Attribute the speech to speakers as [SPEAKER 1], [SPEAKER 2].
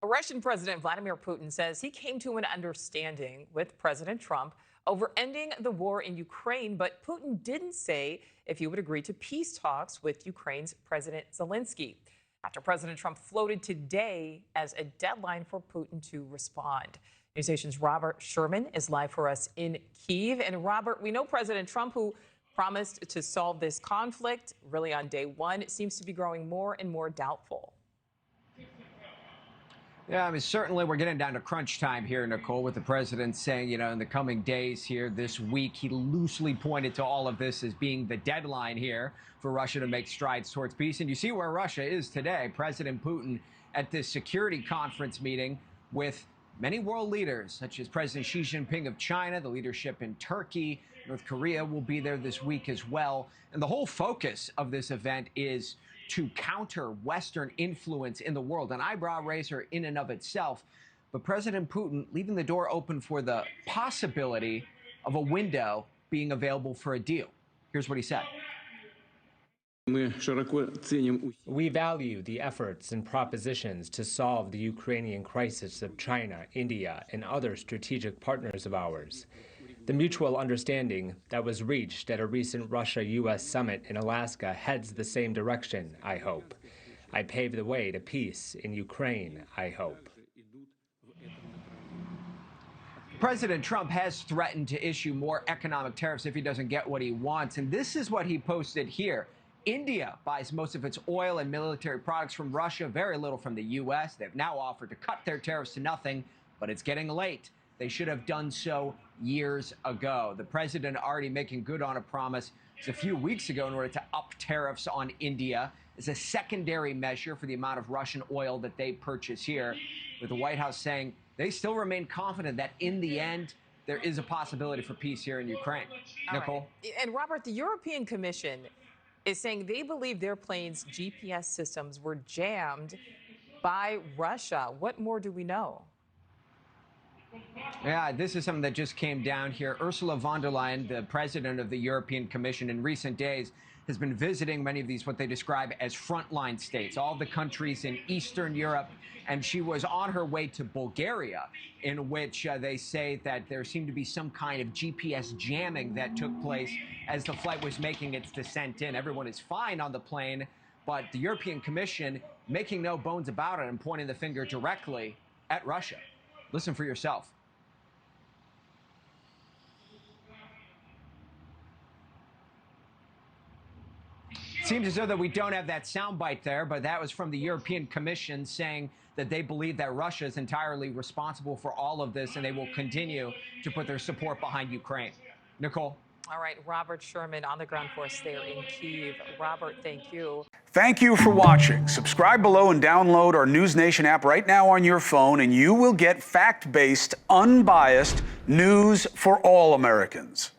[SPEAKER 1] Russian President Vladimir Putin says he came to an understanding with President Trump over ending the war in Ukraine, but Putin didn't say if he would agree to peace talks with Ukraine's President Zelenskyy, after President Trump floated today as a deadline for Putin to respond. NewsNation's Robert Sherman is live for us in Kyiv. And Robert, we know President Trump, who promised to solve this conflict really on day one, seems to be growing more and more doubtful.
[SPEAKER 2] Yeah, I mean, certainly we're getting down to crunch time here, Nichole, with the president saying, in the coming days here this week, he loosely pointed to all of this as being the deadline here for Russia to make strides towards peace. And you see where Russia is today. President Putin at this security conference meeting with many world leaders, such as President Xi Jinping of China, the leadership in Turkey, North Korea will be there this week as well. And the whole focus of this event is to counter Western influence in the world, an eyebrow raiser in and of itself. But President Putin leaving the door open for the possibility of a window being available for a deal. Here's what he said.
[SPEAKER 3] We value the efforts and propositions to solve the Ukrainian crisis of China, India, and other strategic partners of ours. The mutual understanding that was reached at a recent Russia-U.S. summit in Alaska heads the same direction, I hope. I pave the way to peace in Ukraine, I hope.
[SPEAKER 2] President Trump has threatened to issue more economic tariffs if he doesn't get what he wants. And this is what he posted here. India buys most of its oil and military products from Russia, very little from the U.S. They've now offered to cut their tariffs to nothing, but it's getting late. They should have done so years ago. The president already making good on a promise just a few weeks ago in order to up tariffs on India as a secondary measure for the amount of Russian oil that they purchase here, with the White House saying they still remain confident that in the end, there is a possibility for peace here in Ukraine. Nichole?
[SPEAKER 1] Right. And Robert, the European Commission is saying they believe their planes' GPS systems were jammed by Russia. What more do we know?
[SPEAKER 2] Yeah, this is something that just came down here. Ursula von der Leyen, the president of the European Commission, in recent days has been visiting many of these, what they describe as frontline states, all the countries in Eastern Europe. And she was on her way to Bulgaria, in which they say that there seemed to be some kind of GPS jamming that took place as the flight was making its descent in. Everyone is fine on the plane, but the European Commission making no bones about it and pointing the finger directly at Russia. Listen for yourself. Seems as though that we don't have that soundbite there, but that was from the European Commission saying that they believe that Russia is entirely responsible for all of this and they will continue to put their support behind Ukraine. Nichole?
[SPEAKER 1] All right, Robert Sherman on the ground for us there in Kyiv. Robert, thank you.
[SPEAKER 4] Thank you for watching. Subscribe below and download our NewsNation app right now on your phone, and you will get fact-based, unbiased news for all Americans.